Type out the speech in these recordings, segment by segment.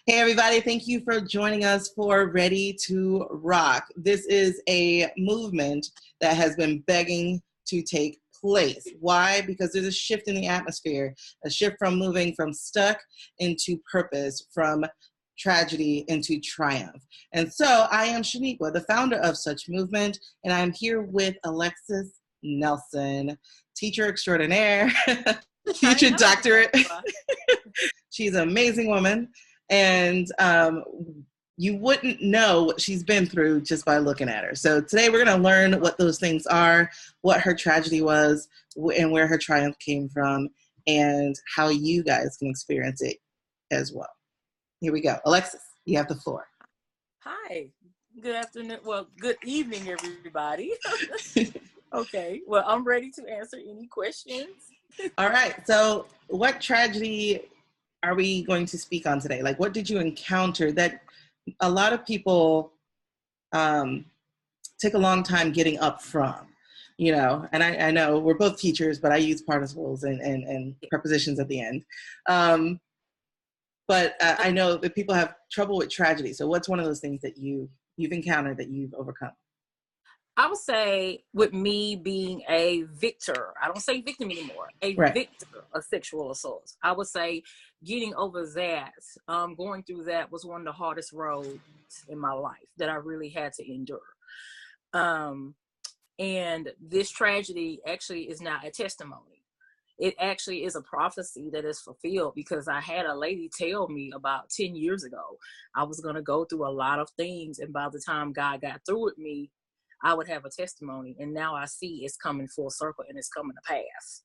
Hey, everybody. Thank you for joining us for Ready to Rock. This is a movement that has been begging to take place. Why? Because there's a shift in the atmosphere, a shift from moving from stuck into purpose, from tragedy into triumph. And so I am Shaniqua, the founder of such movement, and I'm here with Alexis Nelson, teacher extraordinaire, future doctorate. She's an amazing woman. And you wouldn't know what she's been through just by looking at her. So today we're going to learn what those things are, what her tragedy was, and where her triumph came from, and how you guys can experience it as well. Here we go. Alexis, you have the floor. Hi. Good afternoon. Well, good evening, everybody. Okay. Well, I'm ready to answer any questions. All right. So what tragedy are we going to speak on today? Like, what did you encounter that a lot of people take a long time getting up from, you know? And I know we're both teachers, but I use participles and prepositions at the end. But I know that people have trouble with tragedy. So what's one of those things that you've encountered that you've overcome? I would say with me being a victor, I don't say victim anymore, victor of sexual assault. I would say getting over that, going through that was one of the hardest roads in my life that I really had to endure. And this tragedy actually is not a testimony. It actually is a prophecy that is fulfilled, because I had a lady tell me about 10 years ago, I was going to go through a lot of things. And by the time God got through with me, I would have a testimony. And now I see it's coming full circle and it's coming to pass.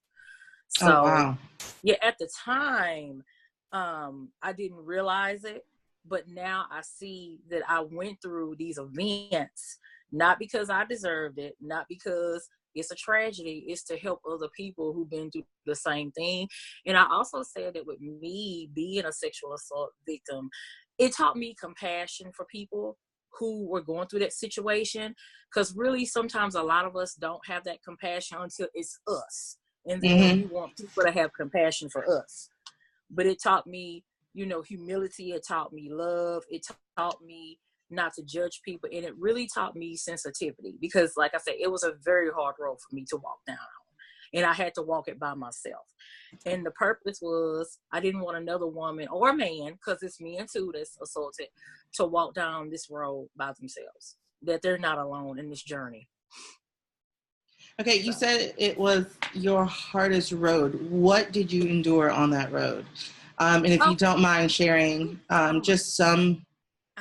So, wow. Yeah, at the time, I didn't realize it, but now I see that I went through these events, not because I deserved it, not because it's a tragedy, it's to help other people who've been through the same thing. And I also said that with me being a sexual assault victim, it taught me compassion for people who were going through that situation, because really sometimes a lot of us don't have that compassion until it's us, and then we want people to have compassion for us. But it taught me, humility. It taught me love. It taught me not to judge people, and it really taught me sensitivity, because like I said, it was a very hard road for me to walk down on, and I had to walk it by myself. And the purpose was, I didn't want another woman or man, because it's men too that's assaulted, to walk down this road by themselves, that they're not alone in this journey. Okay, you said it was your hardest road. What did you endure on that road? And if you don't mind sharing just some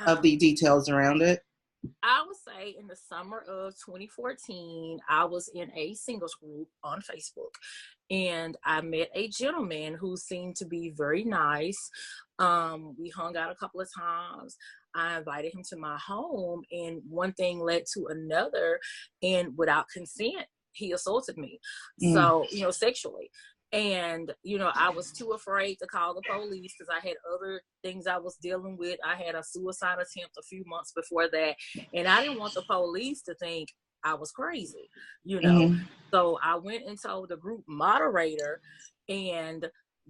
of the details around it. I would say in the summer of 2014, I was in a singles group on Facebook, and I met a gentleman who seemed to be very nice. We hung out a couple of times. I invited him to my home, and one thing led to another, and without consent, he assaulted me. So, sexually. And, I was too afraid to call the police because I had other things I was dealing with. I had a suicide attempt a few months before that, and I didn't want the police to think I was crazy, So I went and told the group moderator, and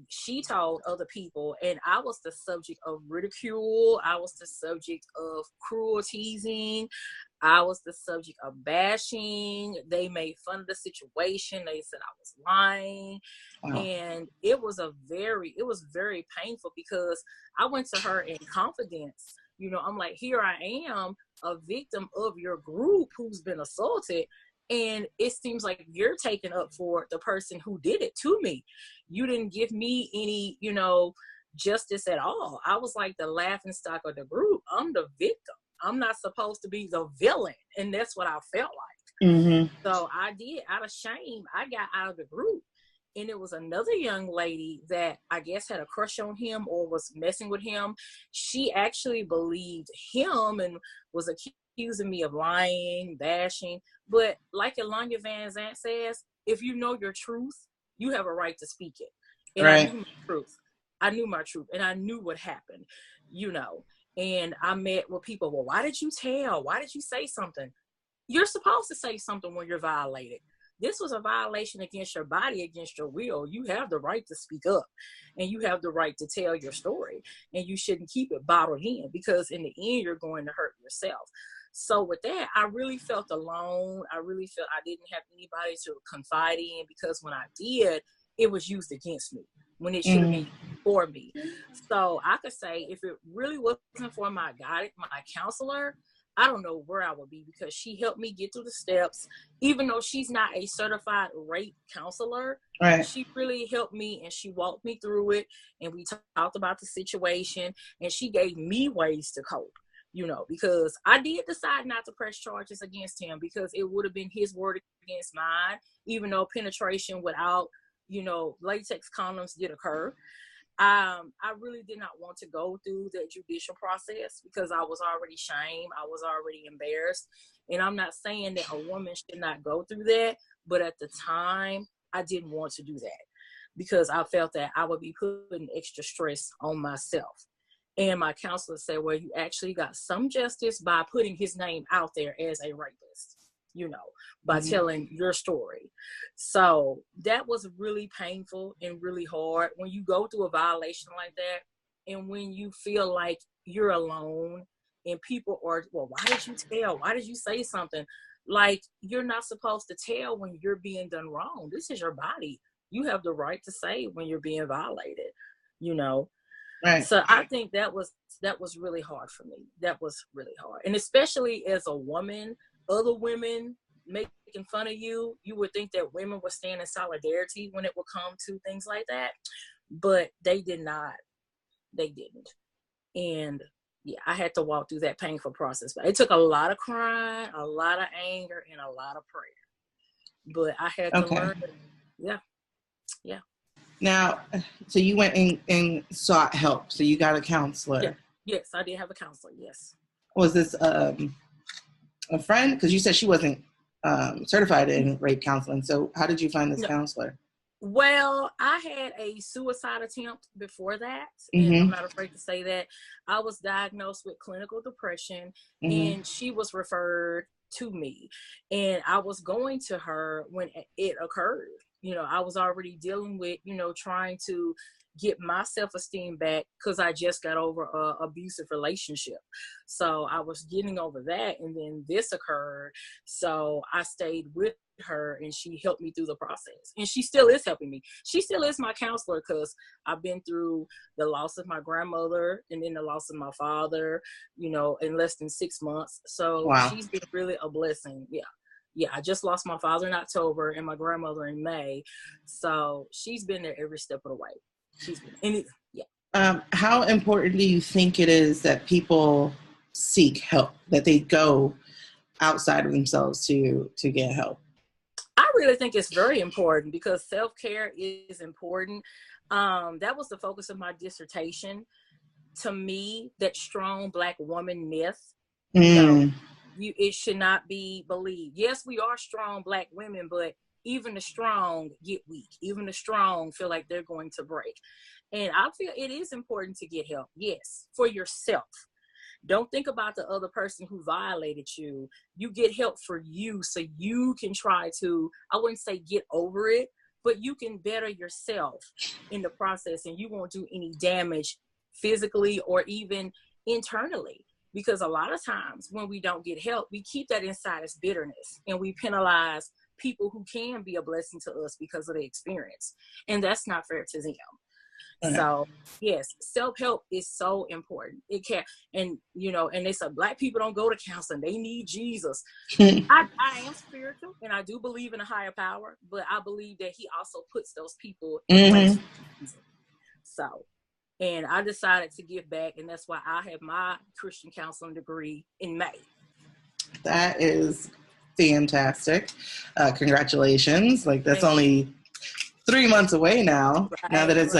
she told other people, and I was the subject of ridicule. I was the subject of cruel teasing. I was the subject of bashing. They made fun of the situation. They said I was lying. Wow. And it was very painful, because I went to her in confidence. I'm like, here I am, a victim of your group who's been assaulted. And it seems like you're taking up for the person who did it to me. You didn't give me any, justice at all. I was like the laughing stock of the group. I'm the victim. I'm not supposed to be the villain. And that's what I felt like. So I did, out of shame, I got out of the group. And it was another young lady that I guess had a crush on him or was messing with him. She actually believed him and was accusing me of lying, bashing. But like Elanya Van Zant says, if you know your truth, you have a right to speak it. And right. I knew my truth. I knew my truth, and I knew what happened, And I met with people, well, why did you tell? Why did you say something? You're supposed to say something when you're violated. this was a violation against your body, against your will. You have the right to speak up, and you have the right to tell your story, and you shouldn't keep it bottled in, because in the end, you're going to hurt yourself. So with that, I really felt alone. I really felt I didn't have anybody to confide in, because when I did, it was used against me when it should have been for me. So I could say, if it really wasn't for my guide, my counselor, I don't know where I would be, because she helped me get through the steps. Even though she's not a certified rape counselor, right. She really helped me, and she walked me through it. And we talked about the situation, and she gave me ways to cope, because I did decide not to press charges against him, because it would have been his word against mine, even though penetration without, latex condoms did occur. I really did not want to go through that judicial process, because I was already shamed. I was already embarrassed. And I'm not saying that a woman should not go through that, but at the time, I didn't want to do that, because I felt that I would be putting extra stress on myself. And my counselor said, well, you actually got some justice by putting his name out there as a rapist, by telling your story. So that was really painful and really hard when you go through a violation like that, and when you feel like you're alone and people are, well, why did you tell? Why did you say something? Like, you're not supposed to tell when you're being done wrong. This is your body. You have the right to say when you're being violated, Right. So I think that was really hard for me. That was really hard. And especially as a woman, other women making fun of you, you would think that women would stand in solidarity when it would come to things like that. But they did not. They didn't. And yeah, I had to walk through that painful process. But it took a lot of crying, a lot of anger, and a lot of prayer. But I had to learn. Yeah. Yeah. Now, so you went and sought help. So you got a counselor. Yeah. Yes, I did have a counselor. Yes. Was this a friend? Because you said she wasn't certified in rape counseling. So how did you find this counselor? Well, I had a suicide attempt before that, and I'm not afraid to say that. I was diagnosed with clinical depression, and she was referred to me, and I was going to her when it occurred. I was already dealing with, trying to get my self-esteem back, because I just got over an abusive relationship. So I was getting over that, and then this occurred. So I stayed with her, and she helped me through the process, and she still is helping me. She still is my counselor, because I've been through the loss of my grandmother, and then the loss of my father, in less than 6 months. So She's been really a blessing. Yeah, I just lost my father in October and my grandmother in May. So she's been there every step of the way. How important do you think it is that people seek help, that they go outside of themselves to get help? I really think it's very important, because self-care is important. That was the focus of my dissertation. To me, that strong Black woman myth, it should not be believed. Yes, we are strong Black women, but even the strong get weak. Even the strong feel like they're going to break. And I feel it is important to get help. Yes, for yourself. Don't think about the other person who violated you. You get help for you, so you can try to, I wouldn't say get over it, but you can better yourself in the process, and you won't do any damage physically or even internally. Because a lot of times when we don't get help, we keep that inside as bitterness, and we penalize people who can be a blessing to us because of the experience. And that's not fair to them. So yes, self-help is so important. It can, and and they say Black people don't go to counseling. They need Jesus. I am spiritual, and I do believe in a higher power, but I believe that he also puts those people in place. So, and I decided to give back, and that's why I have my Christian counseling degree in May. That is fantastic. Congratulations. Like, that's only 3 months away now. Now that it's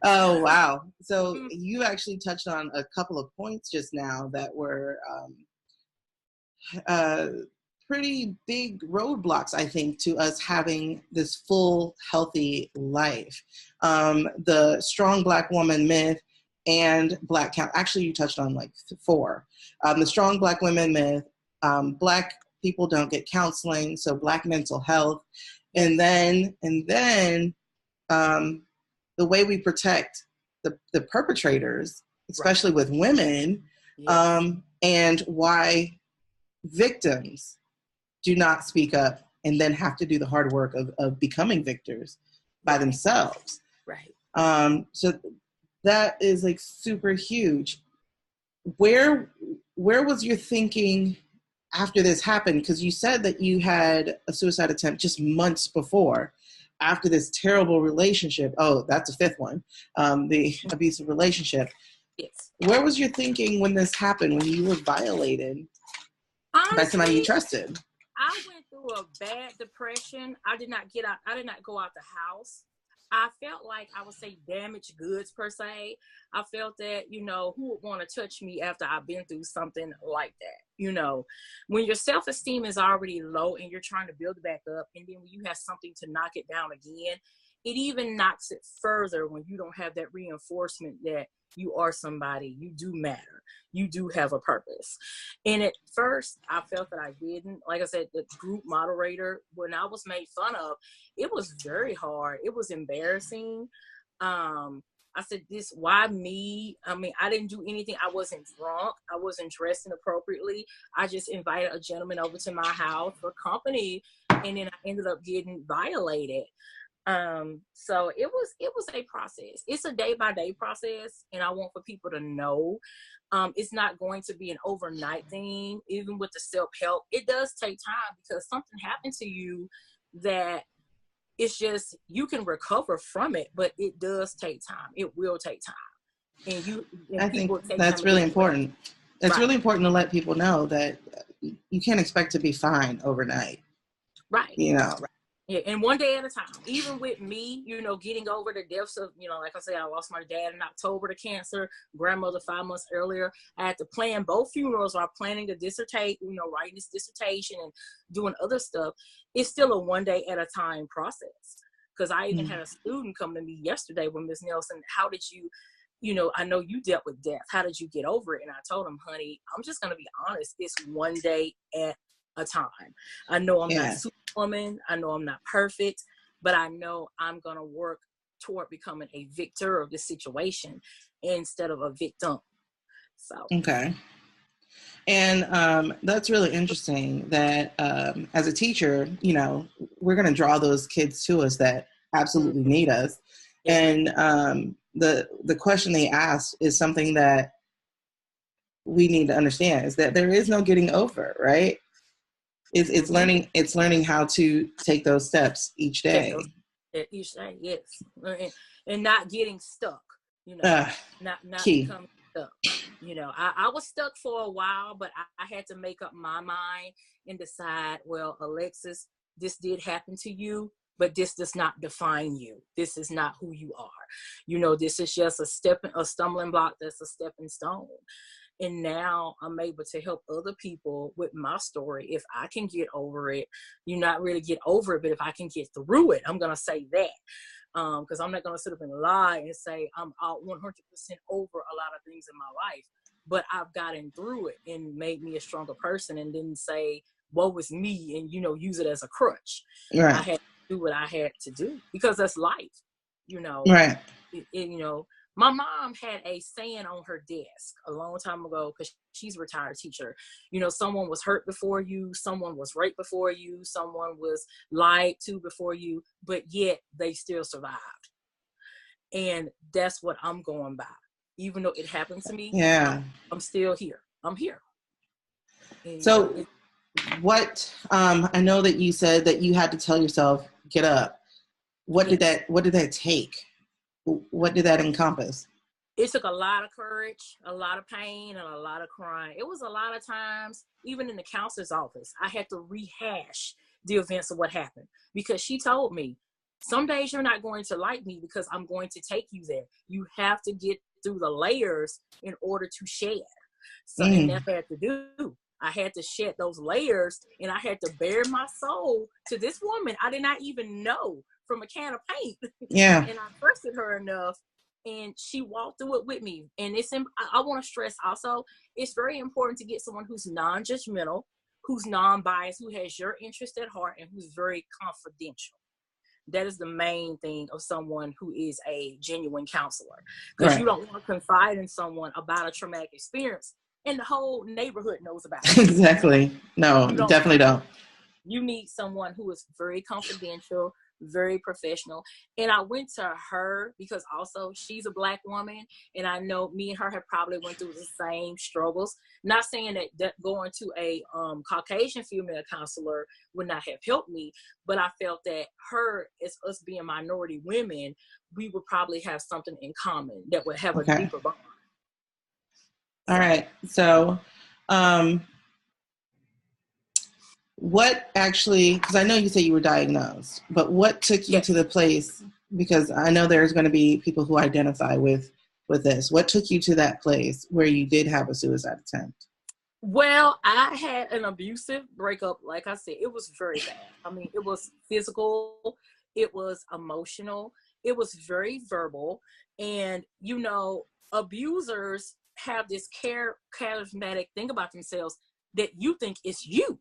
oh, wow. So you actually touched on a couple of points just now that were pretty big roadblocks, I think, to us having this full, healthy life. The strong Black woman myth and Black count. Actually, you touched on like 4. The strong Black women myth, Black people don't get counseling. So Black mental health, and then the way we protect the perpetrators, especially with women, and why victims do not speak up and then have to do the hard work of becoming victors by themselves. Right. So that is like super huge. Where was your thinking after this happened? Because you said that you had a suicide attempt just months before, after this terrible relationship. Oh, that's a fifth one. The abusive relationship. Yes. Where was your thinking when this happened, when you were violated by somebody you trusted? I went through a bad depression. I did not go out the house. I felt like, I would say, damaged goods per se. I felt that, who would want to touch me after I've been through something like that? When your self-esteem is already low and you're trying to build it back up, and then when you have something to knock it down again, it even knocks it further when you don't have that reinforcement that you are somebody, you do matter, you do have a purpose. And at first, I felt that I didn't. Like I said, the group moderator, when I was made fun of, it was very hard. It was embarrassing. I said, why me? I mean, I didn't do anything. I wasn't drunk. I wasn't dressed inappropriately. I just invited a gentleman over to my house for company, and then I ended up getting violated. So it was a process. It's a day-by-day process, and I want for people to know it's not going to be an overnight thing. Even with the self-help, it does take time, because something happened to you that it's just, you can recover from it, but it does take time. It will take time. I think that's really important. It's really important to let people know that you can't expect to be fine overnight. Right. Right. Yeah, and one day at a time. Even with me, getting over the deaths of, like I said, I lost my dad in October to cancer, grandmother 5 months earlier. I had to plan both funerals while planning to dissertate, writing this dissertation and doing other stuff. It's still a one day at a time process. Because I even had a student come to me yesterday with Ms. Nelson. How did you, I know you dealt with death. How did you get over it? And I told him, honey, I'm just going to be honest. It's one day at a time. I know I'm not Superwoman. I know I'm not perfect, but I know I'm going to work toward becoming a victor of this situation instead of a victim. So. Okay. And that's really interesting that as a teacher, we're going to draw those kids to us that absolutely need us. And the question they asked is something that we need to understand, is that there is no getting over, right? It's learning how to take those steps each day. Each day, yes. And not getting stuck, not key. becoming stuck. I was stuck for a while, but I had to make up my mind and decide, well, Alexis, this did happen to you, but this does not define you. This is not who you are. This is just a stumbling block. That's a stepping stone. And now I'm able to help other people with my story. If I can get over it, not really get over it, but if I can get through it, I'm going to say that. Because I'm not going to sit up and lie and say I'm out 100% over a lot of things in my life. But I've gotten through it and made me a stronger person, and didn't say, woe is me, and, use it as a crutch. Right. I had to do what I had to do, because that's life, Right. My mom had a saying on her desk a long time ago, because she's a retired teacher. Someone was hurt before you, someone was raped before you, someone was lied to before you, but yet they still survived. And that's what I'm going by. Even though it happened to me, I'm still here. I'm here. And, so what, I know that you said that you had to tell yourself, get up. What did that take? What did that encompass? It took a lot of courage, a lot of pain, and a lot of crying. It was a lot of times, even in the counselor's office, I had to rehash the events of what happened, because she told me, some days you're not going to like me because I'm going to take you there. You have to get through the layers in order to shed. So, and that's what I had to do. I had to shed those layers, and I had to bare my soul to this woman I did not even know from a can of paint. Yeah. And I trusted her enough, and she walked through it with me. And I want to stress also, it's very important to get someone who's non-judgmental, who's non-biased, who has your interest at heart, and who's very confidential. That is the main thing of someone who is a genuine counselor, because Right. you don't want to confide in someone about a traumatic experience and the whole neighborhood knows about it. Exactly. No, You don't. definitely don't. You need someone who is very confidential, very professional. And I went to her because also she's a Black woman, and I know me and her have probably went through the same struggles. Not saying that going to a Caucasian female counselor would not have helped me, but I felt that her, as us being minority women, we would probably have something in common that would have a deeper bond. All right. So, what actually, because I know you say you were diagnosed, but what took you to the place, because I know there's going to be people who identify with this. What took you to that place where you did have a suicide attempt? Well, I had an abusive breakup. Like I said, it was very bad. I mean, it was physical, it was emotional, it was very verbal. And, you know, abusers have this charismatic thing about themselves that you think it's you.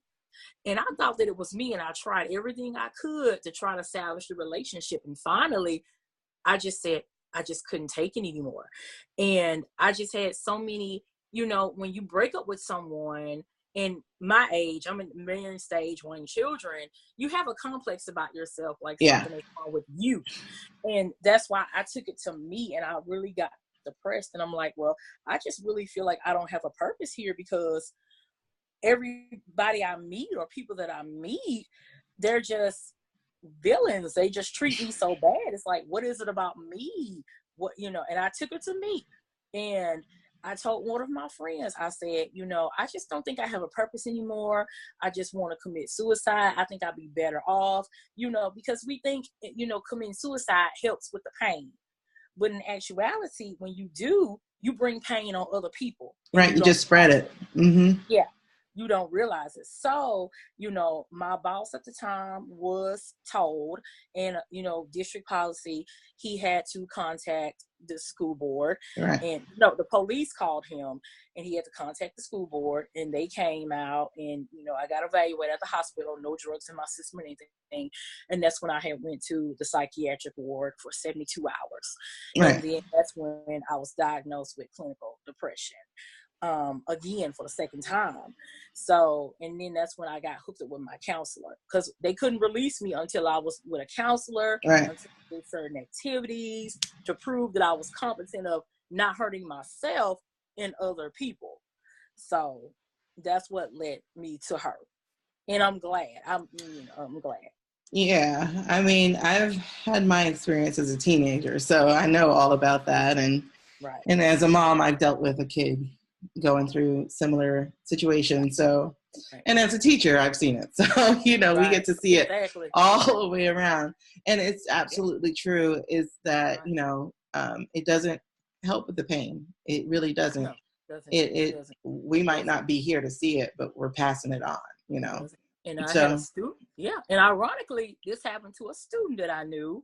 And I thought that it was me, and I tried everything I could to try to salvage the relationship. And finally, I just said, I just couldn't take it anymore. And I just had so many, you know, when you break up with someone in my age, I'm in marriage stage, wanting children, you have a complex about yourself, like something is wrong with you. And that's why I took it to me, and I really got depressed. And I'm like, well, I just really feel like I don't have a purpose here, because everybody I meet or people that I meet, they're just villains. They just treat me so bad. It's like, what is it about me? What, you know, and I took it to me. And I told one of my friends, I said, you know, I just don't think I have a purpose anymore. I just want to commit suicide. I think I'd be better off, you know, because we think, you know, committing suicide helps with the pain. But in actuality, when you do, you bring pain on other people. Right. You just spread it. Mm-hmm. Yeah. You don't realize it. So, you know, my boss at the time was told, and, you know, district policy, he had to contact the school board. Right. And, no, the police called him, and he had to contact the school board, and they came out, and, you know, I got evaluated at the hospital, no drugs in my system or anything. And that's when I had went to the psychiatric ward for 72 hours. Right. And then that's when I was diagnosed with clinical depression. Again for the second time. So, and then that's when I got hooked up with my counselor, because they couldn't release me until I was with a counselor, right, until I did certain activities to prove that I was competent of not hurting myself and other people. So that's what led me to her. And I'm glad. I'm glad. Yeah, I mean, I've had my experience as a teenager, so I know all about that. And Right. And as a mom, I've dealt with a kid going through similar situations. So, and as a teacher, I've seen it. So, you know, we get to see it all the way around. And it's absolutely true is that, you know, it doesn't help with the pain. It really doesn't. No, it doesn't. We might not be here to see it, but we're passing it on, you know. And I had a student, and ironically, this happened to a student that I knew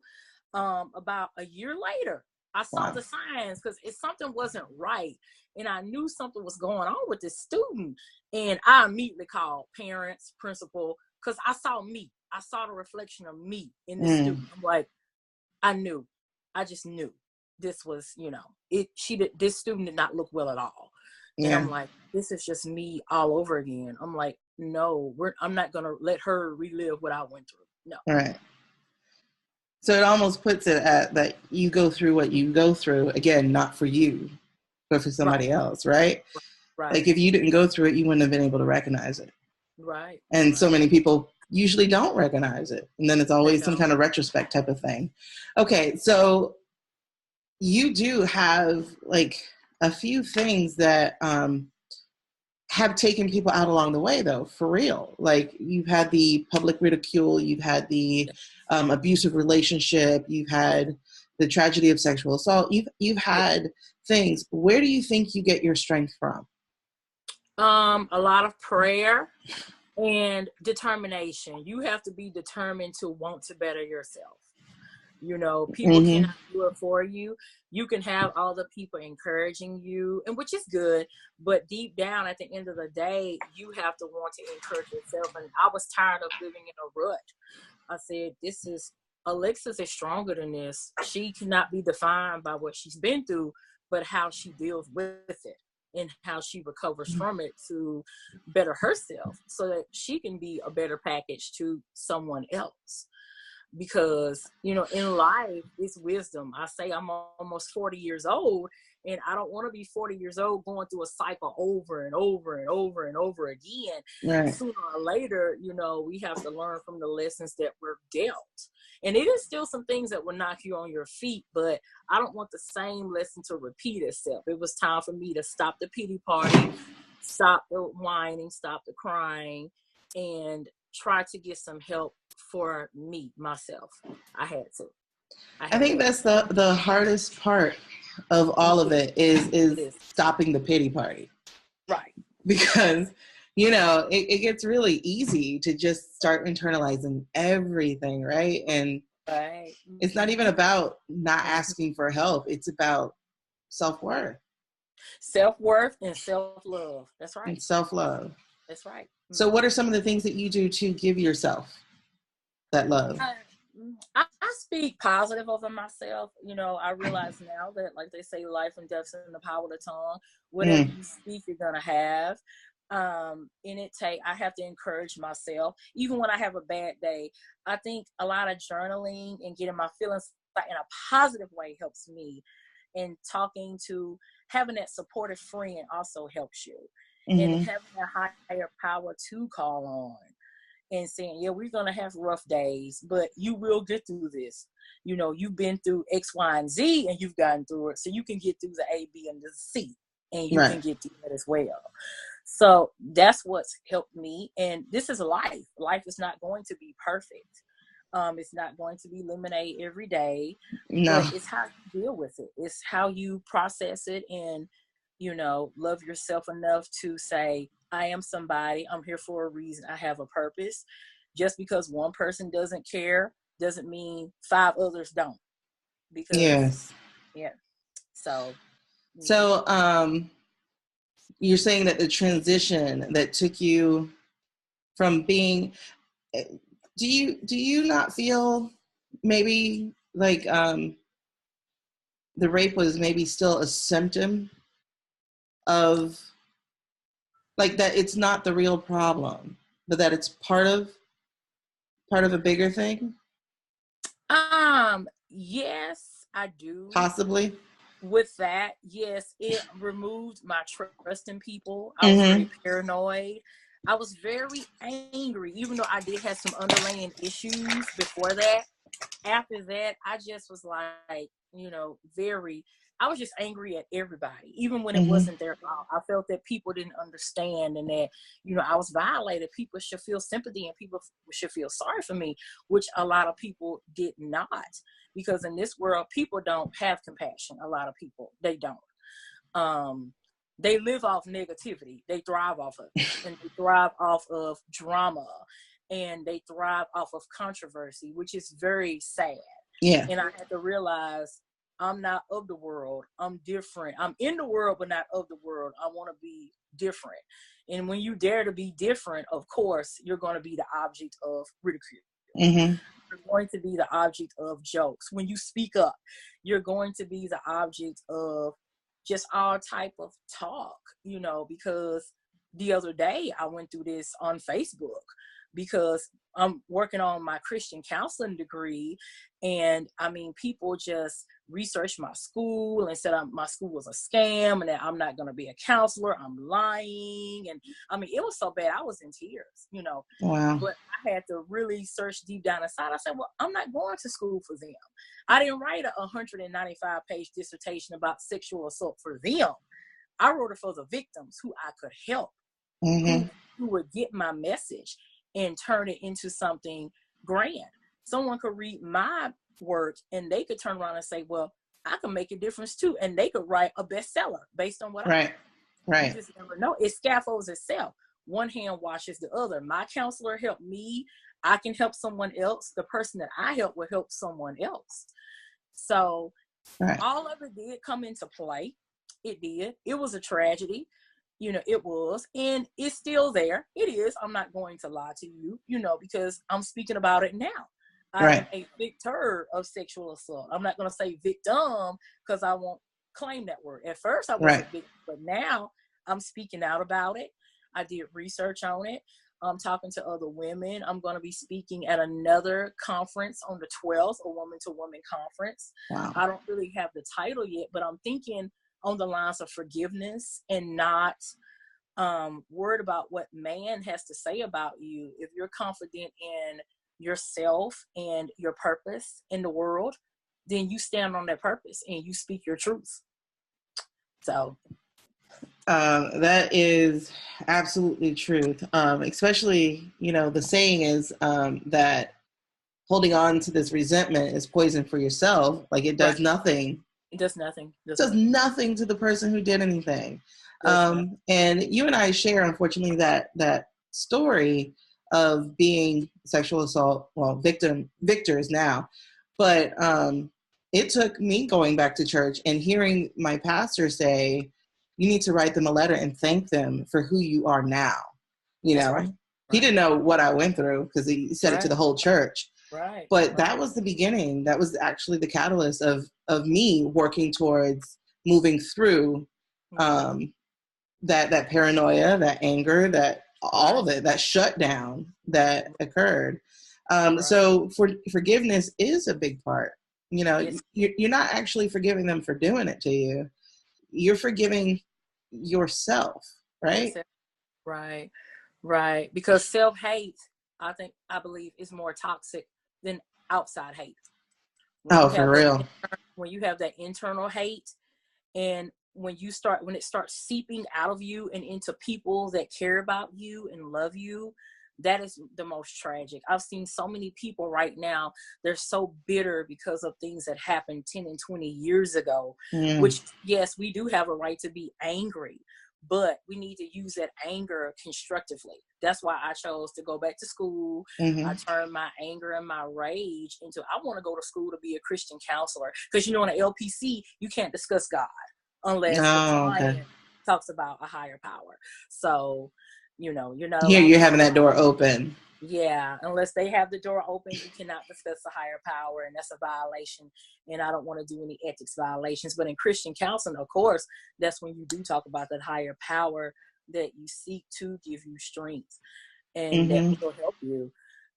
about a year later. I saw the signs because something wasn't right, and I knew something was going on with this student. And I immediately called parents, principal, because I saw me. I saw the reflection of me in this student. I'm like, I just knew this was, you know, this student did not look well at all. And I'm like, this is just me all over again. I'm like, no, I'm not going to let her relive what I went through. No. All right. So it almost puts it at that you go through what you go through, again, not for you, but for somebody else, right? Right. Like if you didn't go through it, you wouldn't have been able to recognize it. Right. And so many people usually don't recognize it. And then it's always some kind of retrospect type of thing. Okay, so you do have like a few things that have taken people out along the way, though, for real. Like you've had the public ridicule, you've had the abusive relationship, you've had the tragedy of sexual assault, you've had things. Where do you think you get your strength from? A lot of prayer and determination. You have to be determined to want to better yourself. You know, people cannot do it for you. You can have all the people encouraging you, and which is good, but deep down at the end of the day, you have to want to encourage yourself. And I was tired of living in a rut. I said, Alexis is stronger than this. She cannot be defined by what she's been through, but how she deals with it and how she recovers from it to better herself so that she can be a better package to someone else. Because, you know, in life, it's wisdom. I say I'm almost 40 years old, and I don't want to be 40 years old going through a cycle over and over and over and over again. Right. Sooner or later, you know, we have to learn from the lessons that we're dealt. And it is still some things that will knock you on your feet, but I don't want the same lesson to repeat itself. It was time for me to stop the pity party, stop the whining, stop the crying, and try to get some help for me, myself. I had to. I think that's the hardest part of all of it is stopping the pity party. Right. Because, you know, it gets really easy to just start internalizing everything, right? And it's not even about not asking for help. It's about self-worth. Self-worth and self-love. That's right. And self-love. That's right. So what are some of the things that you do to give yourself that love? I speak positive over myself. You know, I realize now that, like they say, life and death's in the power of the tongue. Whatever you speak, you're gonna have. And I have to encourage myself, even when I have a bad day. I think a lot of journaling and getting my feelings in a positive way helps me. And having that supportive friend also helps you. And having a higher power to call on. And saying, yeah, we're going to have rough days, but you will get through this. You know, you've been through X, Y, and Z, and you've gotten through it. So you can get through the A, B, and the C, and you can get through that as well. So that's what's helped me. And this is life. Life is not going to be perfect. It's not going to be lemonade every day. No. But it's how you deal with it. It's how you process it and, you know, love yourself enough to say, I am somebody. I'm here for a reason. I have a purpose. Just because one person doesn't care doesn't mean 5 others don't. Because So you're saying that the transition that took you from being, do you not feel maybe like the rape was maybe still a symptom of, like, that it's not the real problem, but that it's part of a bigger thing? Yes, I do. Possibly. With that, yes, it removed my trust in people. I was very paranoid. I was very angry, even though I did have some underlying issues before that. After that, I just was like, you know, I was just angry at everybody, even when it wasn't their fault. I felt that people didn't understand and that, you know, I was violated. People should feel sympathy and people should feel sorry for me, which a lot of people did not. Because in this world, people don't have compassion. A lot of people, they don't. They live off negativity. They thrive off of it. And they thrive off of drama. And they thrive off of controversy, which is very sad. Yeah. And I had to realize I'm not of the world. I'm different. I'm in the world, but not of the world. I want to be different. And when you dare to be different, of course, you're going to be the object of ridicule. You're going to be the object of jokes. When you speak up, you're going to be the object of just all type of talk, you know, because the other day I went through this on Facebook because I'm working on my Christian counseling degree. And I mean, people just researched my school and said my school was a scam and that I'm not going to be a counselor. I'm lying. And I mean, it was so bad. I was in tears, you know. Wow. But I had to really search deep down inside. I said, well, I'm not going to school for them. I didn't write a 195-page dissertation about sexual assault for them. I wrote it for the victims who I could help, who would get my message and turn it into something grand. Someone could read my work and they could turn around and say, well, I can make a difference too. And they could write a bestseller based on what I do. Right. You just never know. It scaffolds itself. One hand washes the other. My counselor helped me. I can help someone else, the person that I help will help someone else. So all of it did come into play. It did. It was a tragedy. It was, and it's still there. It is. I'm not going to lie to you, because I'm speaking about it now. I am a victor of sexual assault. I'm not going to say victim because I won't claim that word. At first I wasn't victim, but now I'm speaking out about it. I did research on it. I'm talking to other women. I'm going to be speaking at another conference on the 12th, a woman to woman conference. Wow. I don't really have the title yet, but I'm thinking on the lines of forgiveness and not worried about what man has to say about you. If you're confident in yourself and your purpose in the world, then you stand on that purpose and you speak your truth. So that is absolutely truth. Especially, the saying is that holding on to this resentment is poison for yourself. Like it does nothing. It does nothing. It does nothing to the person who did anything. And you and I share, unfortunately, that story of being sexual assault, victors now. But it took me going back to church and hearing my pastor say, you need to write them a letter and thank them for who you are now. He didn't know what I went through because he said it to the whole church. But that was the beginning. That was actually the catalyst of me working towards moving through that paranoia, that anger, that all of it, that shutdown that occurred. So forgiveness is a big part. You're not actually forgiving them for doing it to you. You're forgiving yourself, right? Right. Because self-hate, I believe, is more toxic than outside hate. For real. When you have that internal hate, and when it starts seeping out of you and into people that care about you and love you, that is the most tragic. I've seen so many people right now, they're so bitter because of things that happened 10 and 20 years ago, which, yes, we do have a right to be angry, but we need to use that anger constructively. That's why I chose to go back to school. I turned my anger and my rage into, I want to go to school to be a Christian counselor. Because, in an LPC, you can't discuss God unless the client talks about a higher power. So, you're not here. You're having that door open. Yeah, unless they have the door open, you cannot discuss a higher power, and that's a violation. And I don't want to do any ethics violations. But in Christian counseling, of course, that's when you do talk about that higher power that you seek to give you strength and that will help you.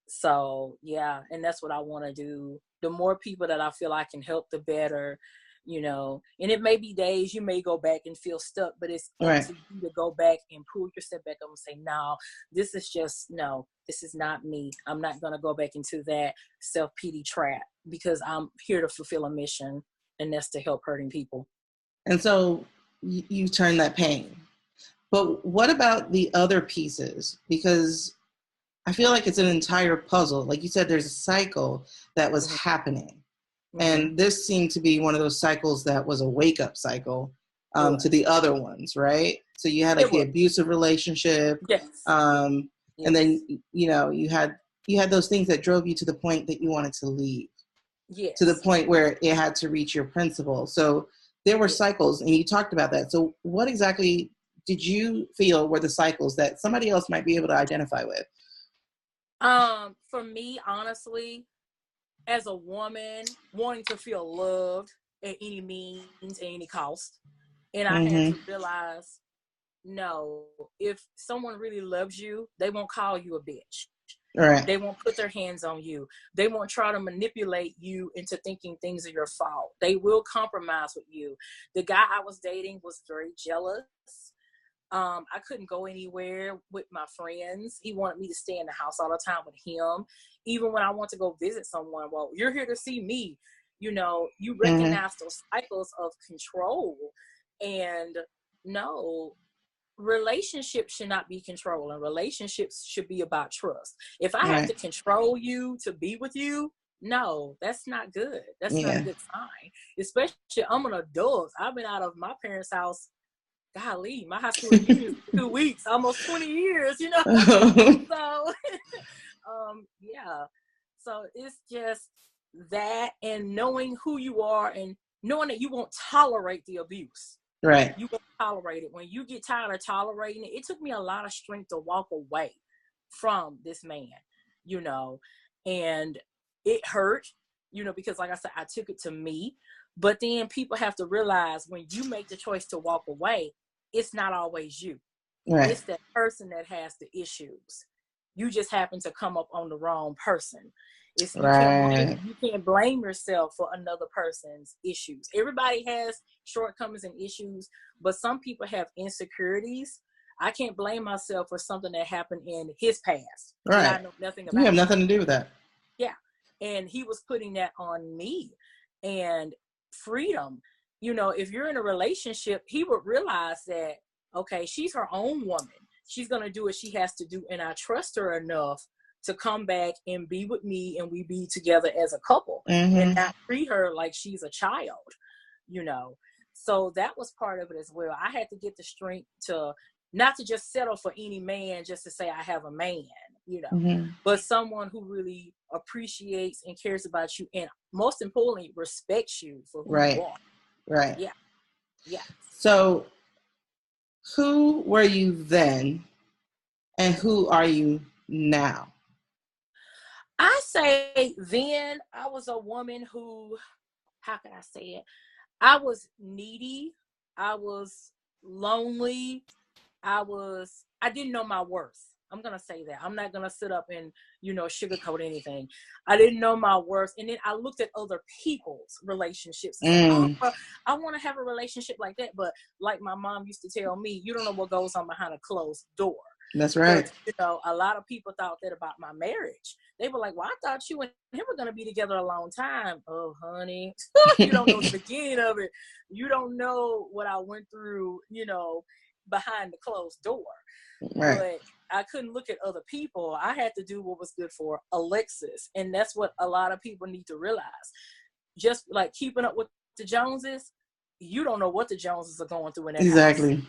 So, yeah, and that's what I want to do. The more people that I feel I can help, the better. And it may be days you may go back and feel stuck, but it's up to you to go back and pull yourself back up and say, no, this is not me. I'm not going to go back into that self-pity trap because I'm here to fulfill a mission, and that's to help hurting people. And so you turn that pain. But what about the other pieces? Because I feel like it's an entire puzzle. Like you said, there's a cycle that was happening. And this seemed to be one of those cycles that was a wake-up cycle to the other ones, right? So you had like the abusive relationship, and then you had those things that drove you to the point that you wanted to leave, to the point where it had to reach your principal. So there were cycles, and you talked about that. So what exactly did you feel were the cycles that somebody else might be able to identify with? For me, honestly, as a woman, wanting to feel loved at any means, at any cost. And I had to realize, no, if someone really loves you, they won't call you a bitch. Right. They won't put their hands on you. They won't try to manipulate you into thinking things are your fault. They will compromise with you. The guy I was dating was very jealous. I couldn't go anywhere with my friends. He wanted me to stay in the house all the time with him. Even when I want to go visit someone, well, you're here to see me. You recognize those cycles of control. And no, relationships should not be controlling. Relationships should be about trust. If I have to control you to be with you, no, that's not good. That's not a good sign. Especially, I'm an adult. I've been out of my parents' house. Golly, my high school reunion 2 weeks, almost 20 years, So Yeah. So it's just that, and knowing who you are and knowing that you won't tolerate the abuse. Right. You won't tolerate it. When you get tired of tolerating it, it took me a lot of strength to walk away from this man, you know, and it hurt, you know, because like I said, I took it to me. But then people have to realize when you make the choice to walk away, it's not always you. Right. It's that person that has the issues. You just happen to come up on the wrong person. It's you can't blame yourself for another person's issues. Everybody has shortcomings and issues, but some people have insecurities. I can't blame myself for something that happened in his past. Right. That I know nothing about. You have nothing to do with that. Yeah. And he was putting that on me. And freedom, you know, if you're in a relationship, he would realize that, okay, she's her own woman. She's going to do what she has to do. And I trust her enough to come back and be with me, and we be together as a couple, and not treat her like she's a child, you know. So that was part of it as well. I had to get the strength to not to just settle for any man just to say I have a man, you know, but someone who really appreciates and cares about you, and most importantly, respects you for who you are. Right. Yeah. Yeah. So who were you then, and who are you now? I say then I was a woman who, how can I say it? I was needy. I was lonely. I didn't know my worth. I'm going to say that. I'm not going to sit up and, you know, sugarcoat anything. I didn't know my worth. And then I looked at other people's relationships and said, I want to have a relationship like that. But like my mom used to tell me, you don't know what goes on behind a closed door. That's right. You know, a lot of people thought that about my marriage. They were like, well, I thought you and him were going to be together a long time. Oh, honey, you don't know the beginning of it. You don't know what I went through, you know, behind the closed door. Right. But I couldn't look at other people. I had to do what was good for Alexis. And that's what a lot of people need to realize. Just like keeping up with the Joneses, you don't know what the Joneses are going through in that Exactly. house.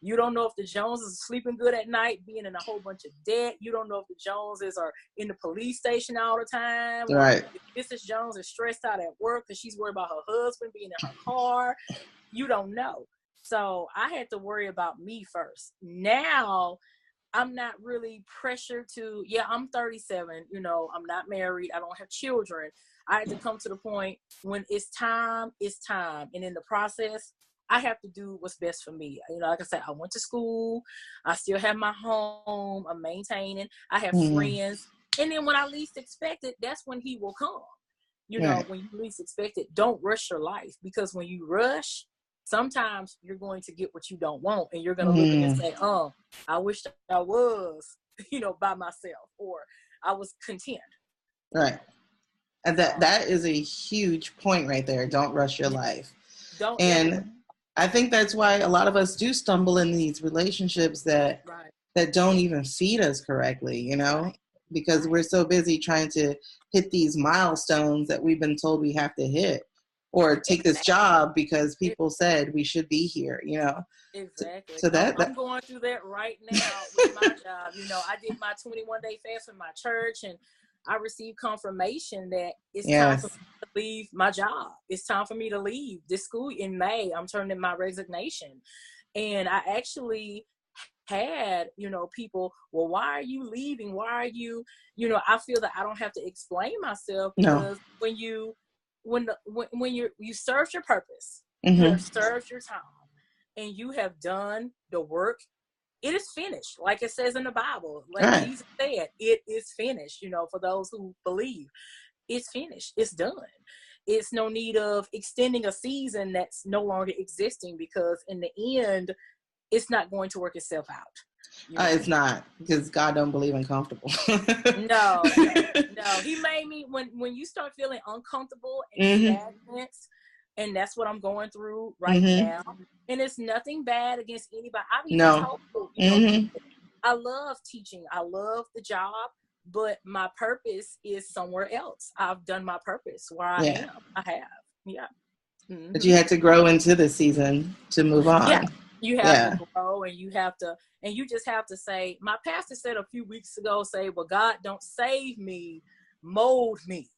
You don't know if the Joneses are sleeping good at night, being in a whole bunch of debt. You don't know if the Joneses are in the police station all the time. Right. If Mrs. Jones is stressed out at work because she's worried about her husband being in her car. You don't know. So I had to worry about me first. Now, I'm not really pressured to, I'm 37, you know, I'm not married. I don't have children. I had to come to the point when it's time, it's time. And in the process, I have to do what's best for me. You know, like I said, I went to school. I still have my home. I'm maintaining. I have friends. And then when I least expect it, that's when he will come. You know, when you least expect it, don't rush your life. Because when you rush, sometimes you're going to get what you don't want. And you're going to look and say, I wish I was, you know, by myself. Or I was content. Right. And that is a huge point right there. Don't rush your life. I think that's why a lot of us do stumble in these relationships that don't even feed us correctly, you know, because we're so busy trying to hit these milestones that we've been told we have to hit, or take this job because people said we should be here, you know. Exactly. So I'm going through that right now with my job. You know, I did my 21-day fast with my church, and I received confirmation that it's time for me to leave my job. It's time for me to leave this school in May. I'm turning in my resignation. And I actually had, you know, people, well, why are you leaving? Why are you, you know, I feel that I don't have to explain myself because when you served your purpose, you have served your time, and you have done the work, it is finished. Like it says in the Bible, like Jesus said, it is finished. You know, for those who believe, it's finished. It's done. It's no need of extending a season that's no longer existing, because in the end, it's not going to work itself out. You know? It's not, because God don't believe in comfortable. No. He made me, when you start feeling uncomfortable and stagnant, and that's what I'm going through right now. And it's nothing bad against anybody. I've even told people, you know, I love teaching. I love the job, but my purpose is somewhere else. I've done my purpose where I am. I have. Yeah. But you had to grow into the season to move on. You have to Yeah. grow, and you just have to say, my pastor said a few weeks ago, say, well, God don't save me, mold me,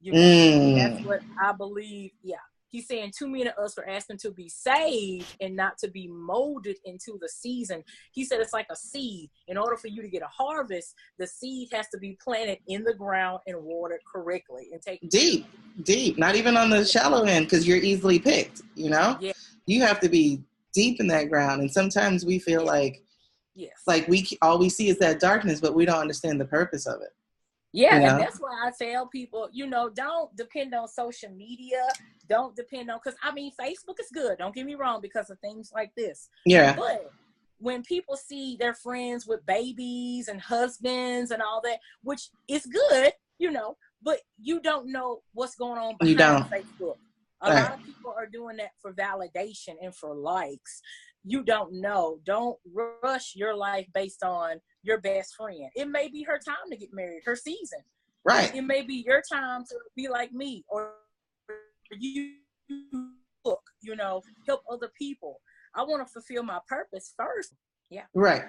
and that's Mm. what I believe. Yeah. He's saying too many of us are asking to be saved and not to be molded into the season. He said it's like a seed. In order for you to get a harvest, the seed has to be planted in the ground and watered correctly and taken care Deep, deep. Not even on the of. shallow end, because you're easily picked. Yeah. You have to be deep in that ground, and sometimes we feel Yeah. Yes. like we all we see is that darkness, but we don't understand the purpose of it. Yeah, You and know? that's why I tell people, don't depend on social media. Don't depend on, because I mean, Facebook is good. Don't get me wrong, because of things like this. Yeah. But when people see their friends with babies and husbands and all that, which is good, but you don't know what's going on You behind don't. Facebook. A Right. lot of people are doing that for validation and for likes. You don't know. Don't rush your life based on your best friend. It may be her time to get married, her season. Right. It may be your time to be like me, or you look, help other people. I want to fulfill my purpose first. Yeah. Right.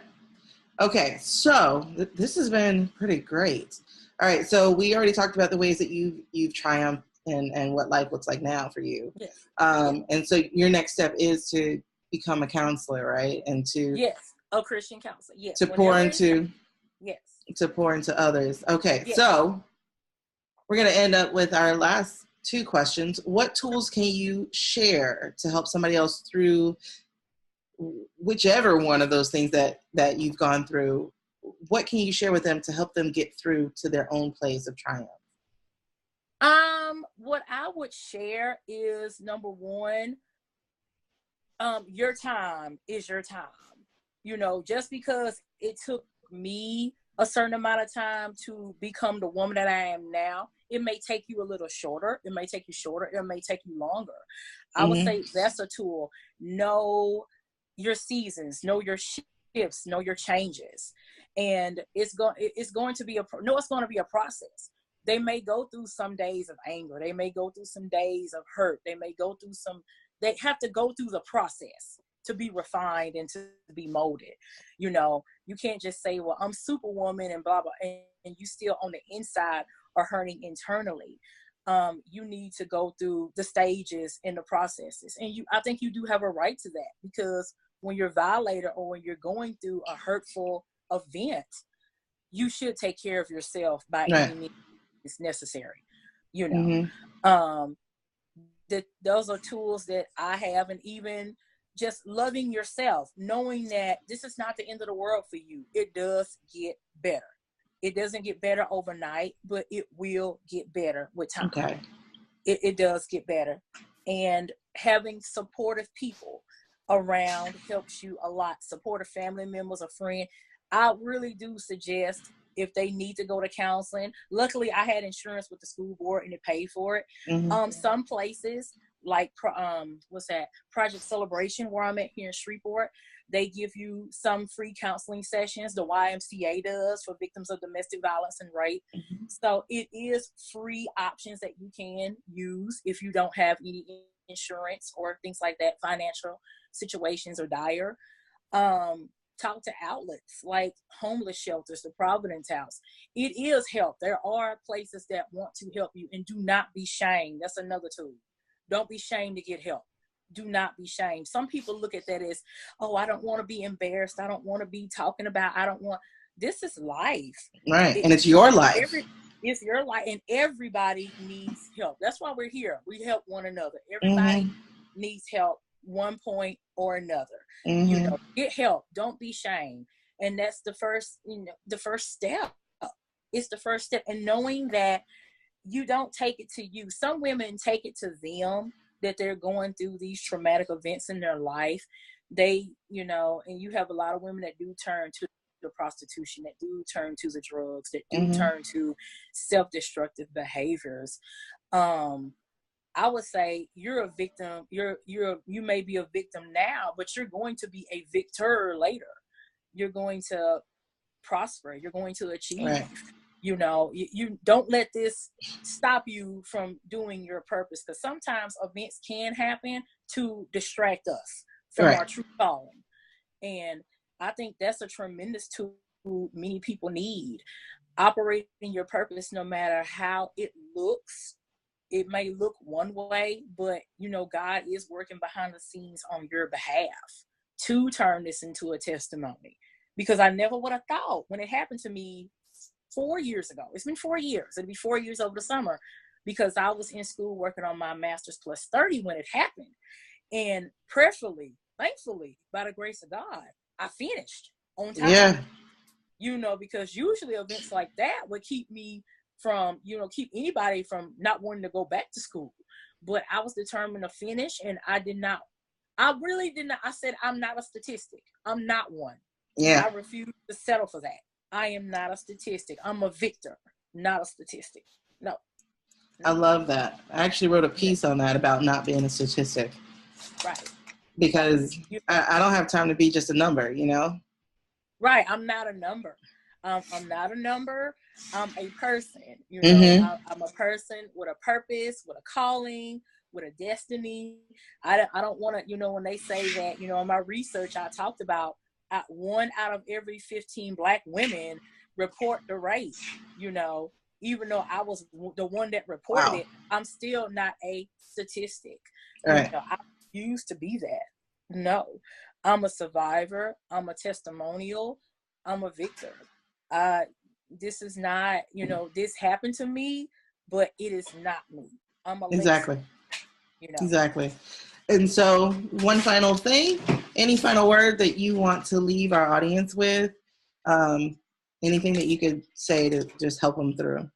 Okay. So this has been pretty great. All right. So we already talked about the ways that you've triumphed and what life looks like now for you. Yes. And so your next step is to become a counselor, right? And Yes. A Christian counselor. Yes. to pour into Yes. to pour into others. Okay. Yes. So we're going to end up with our last two questions. What tools can you share to help somebody else through whichever one of those things that you've gone through? What can you share with them to help them get through to their own place of triumph? What I would share is, number one, your time is your time. Just because it took me a certain amount of time to become the woman that I am now, it may take you a little shorter. It may take you shorter. It may take you longer. I would say that's a tool. Know your seasons, know your shifts, know your changes. And it's going to be a process. They may go through some days of anger. They may go through some days of hurt. They have to go through the process to be refined and to be molded. You can't just say, well, I'm superwoman and blah, blah, and you still on the inside are hurting internally. You need to go through the stages and the processes. And I think you do have a right to that, because when you're violated or when you're going through a hurtful event, you should take care of yourself by any means necessary. Those are tools that I have. And even just loving yourself, knowing that this is not the end of the world for you. It does get better. It doesn't get better overnight, but it will get better with time. Okay. It does get better. And having supportive people around helps you a lot. Supportive family members, a friend. I really do suggest, if they need to go to counseling. Luckily, I had insurance with the school board and it paid for it. Some places like Project Celebration, where I'm at here in Shreveport, they give you some free counseling sessions. The YMCA does for victims of domestic violence and rape. So it is free options that you can use if you don't have any insurance or things like that. Financial situations are dire. Talk to outlets like homeless shelters, the Providence House. It is help. There are places that want to help you, and do not be shamed. That's another tool. Don't be shamed to get help. Do not be shamed. Some people look at that as, oh, I don't want to be embarrassed. I don't want to be talking about, this is life. Right. And it's your life. It's your life, and everybody needs help. That's why we're here. We help one another. Everybody needs help, one point or another. Get help. Don't be shamed. And that's the first step. It's the first step. And knowing that you don't take it to you. Some women take it to them, that they're going through these traumatic events in their life. They, and you have a lot of women that do turn to the prostitution, that do turn to the drugs, that do turn to self-destructive behaviors. I would say you're a victim. You may be a victim now, but you're going to be a victor later. You're going to prosper. You're going to achieve. Right. You don't let this stop you from doing your purpose, because sometimes events can happen to distract us from Right. our true calling. And I think that's a tremendous tool many people need. Operating your purpose, no matter how it looks. It may look one way, but God is working behind the scenes on your behalf to turn this into a testimony. Because I never would have thought when it happened to me 4 years ago. It's been 4 years. It'll be 4 years over the summer, because I was in school working on my master's plus 30 when it happened. And prayerfully, thankfully, by the grace of God, I finished on time. Yeah. Because usually events like that would keep me from, keep anybody from not wanting to go back to school. But I was determined to finish, and I really did not. I said, I'm not a statistic. I'm not one. Yeah. I refuse to settle for that. I am not a statistic. I'm a victor, not a statistic. No. I love that. I actually wrote a piece on that about not being a statistic. Right. Because I don't have time to be just a number, Right. I'm not a number. I'm not a number. I'm a person. I'm a person with a purpose, with a calling, with a destiny. I don't want to, when they say that, in my research, I talked about 1 out of every 15 Black women report the rape. Even though I was the one that reported it, I'm still not a statistic. Right. I used to be that. No, I'm a survivor. I'm a testimonial. I'm a victor. This is not, this happened to me, but it is not me. I'm Alexis. Exactly. Exactly. And so one final thing, any final word that you want to leave our audience with? Anything that you could say to just help them through?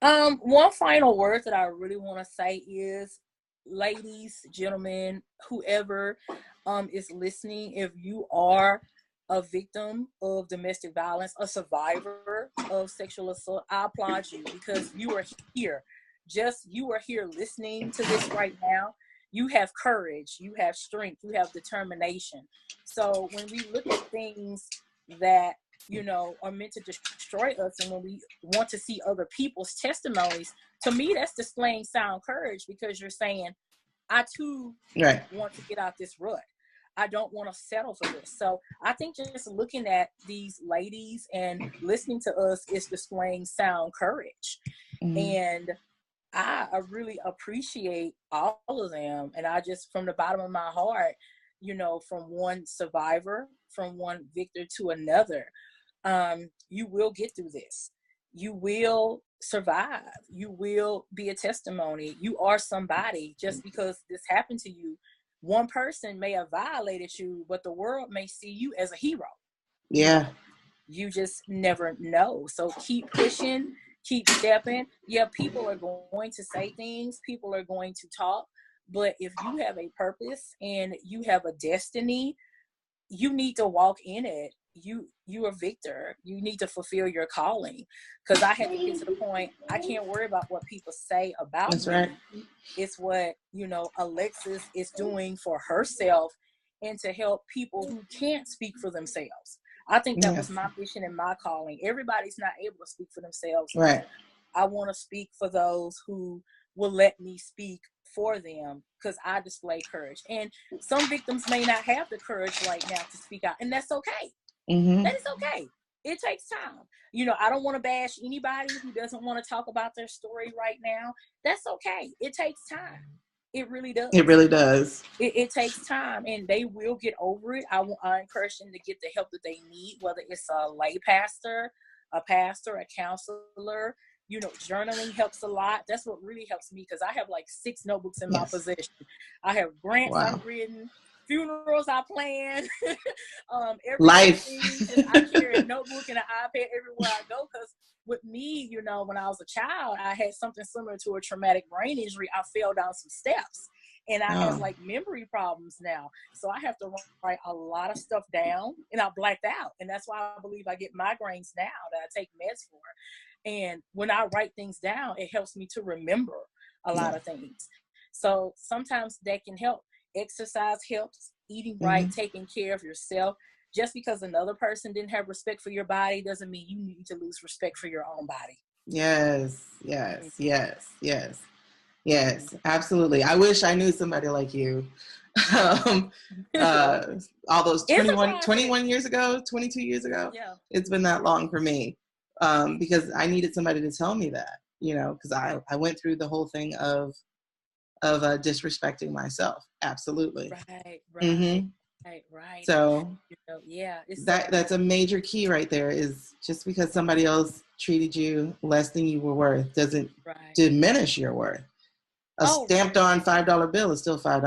One final word that I really want to say is, ladies, gentlemen, whoever is listening, if you are a victim of domestic violence, a survivor of sexual assault, I applaud you, because you are here. You are here listening to this right now. You have courage, you have strength, you have determination. So when we look at things that are meant to destroy us, and when we want to see other people's testimonies, to me that's displaying sound courage, because you're saying, I too want to get out this rut. I don't want to settle for this. So I think just looking at these ladies and listening to us is displaying sound courage. And I really appreciate all of them. And I just, from the bottom of my heart, from one survivor, from one victor to another, you will get through this. You will survive. You will be a testimony. You are somebody. Just because this happened to you, one person may have violated you, but the world may see you as a hero. Yeah. You just never know. So keep pushing, keep stepping. Yeah, people are going to say things. People are going to talk. But if you have a purpose and you have a destiny, you need to walk in it. You are a victor. You need to fulfill your calling. Because I had to get to the point, I can't worry about what people say about That's me. Right. It's what, Alexis is doing for herself, and to help people who can't speak for themselves. I think that was my mission and my calling. Everybody's not able to speak for themselves. Right. I want to speak for those who will let me speak for them, because I display courage. And some victims may not have the courage right now to speak out, and that's okay. That is okay. It takes time. I don't want to bash anybody who doesn't want to talk about their story right now. That's okay. It takes time. It really does. It really does. It takes time, and they will get over it. I encourage them to get the help that they need, whether it's a lay pastor, a counselor. Journaling helps a lot. That's what really helps me, because I have like 6 notebooks in my possession. I have grants I've written, funerals I plan, life. I carry a notebook and an iPad everywhere I go, because with me, when I was a child, I had something similar to a traumatic brain injury. I fell down some steps, and I have like memory problems now. So I have to write a lot of stuff down, and I blacked out. And that's why I believe I get migraines now that I take meds for. And when I write things down, it helps me to remember a lot of things. So sometimes that can help. Exercise helps, eating right, taking care of yourself. Just because another person didn't have respect for your body doesn't mean you need to lose respect for your own body. Yes, absolutely. I wish I knew somebody like you. um, all those It's 21 years ago, 22 years ago. Yeah. It's been that long for me, because I needed somebody to tell me that, because I went through the whole thing of disrespecting myself. Absolutely. Right. Mm-hmm. Right. So Yeah, it's that's a major key right there, is just because somebody else treated you less than you were worth doesn't diminish your worth. A stamped on $5 bill is still $5.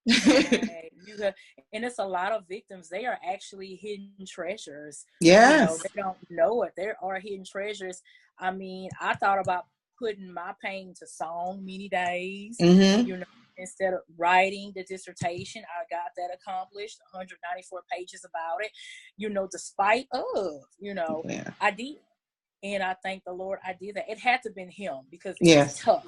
Right. And it's a lot of victims. They are actually hidden treasures. Yes. They don't know it. There are hidden treasures. I mean, I thought about putting my pain to song many days. Mm-hmm. Instead of writing the dissertation, I got that accomplished, 194 pages about it, despite of, Yeah. I did. And I thank the Lord I did that. It had to have been him, because it's Yes. tough.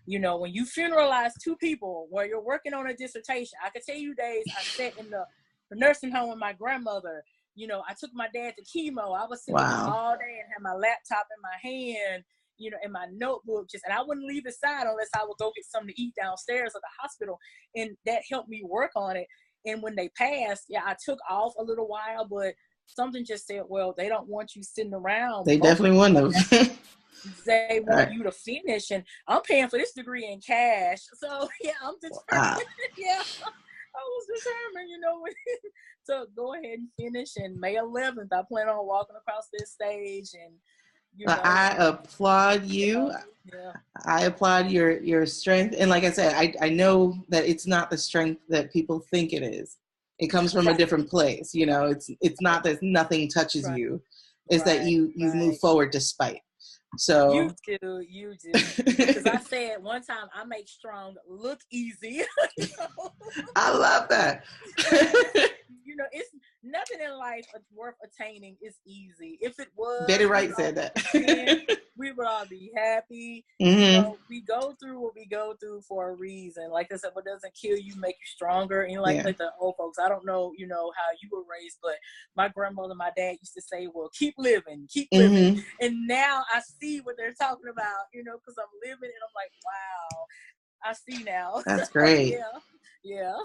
When you funeralize two people while you're working on a dissertation, I could tell you days I sat in the nursing home with my grandmother. I took my dad to chemo. I was sitting with him all day and had my laptop in my hand, in my notebook, and I wouldn't leave his side unless I would go get something to eat downstairs at the hospital. And that helped me work on it. And when they passed, I took off a little while, but something just said, well, they don't want you sitting around. They definitely wouldn't have. They want you to finish, and I'm paying for this degree in cash. So I'm determined. Wow. I was determined, to go ahead and finish. And May 11th, I plan on walking across this stage, and I applaud you. I applaud your strength. And like I said, I know that it's not the strength that people think it is. It comes from a different place. It's not that nothing touches you. It's that you move forward despite. So you do. Because I said one time, I make strong look easy. I love that. It's nothing in life worth attaining is easy. If it was, Betty Wright said that. We would all be happy. Mm-hmm. We go through what we go through for a reason. Like I said, what doesn't kill you make you stronger. And like the old folks, I don't know, how you were raised, but my grandmother, my dad used to say, well, keep living. Mm-hmm. And now I see what they're talking about, because I'm living, and I'm like, wow, I see now. That's great. Yeah.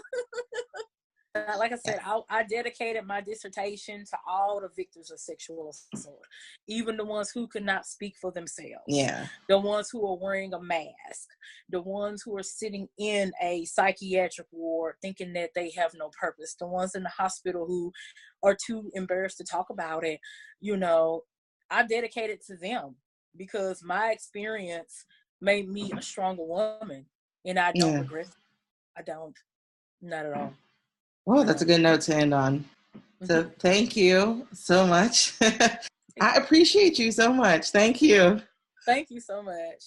Like I said, I dedicated my dissertation to all the victims of sexual assault, even the ones who could not speak for themselves. Yeah. The ones who are wearing a mask, the ones who are sitting in a psychiatric ward thinking that they have no purpose, the ones in the hospital who are too embarrassed to talk about it. I dedicated to them because my experience made me a stronger woman, and I don't regret it. I don't. Not at all. Well, that's a good note to end on. So thank you so much. I appreciate you so much. Thank you. Thank you so much.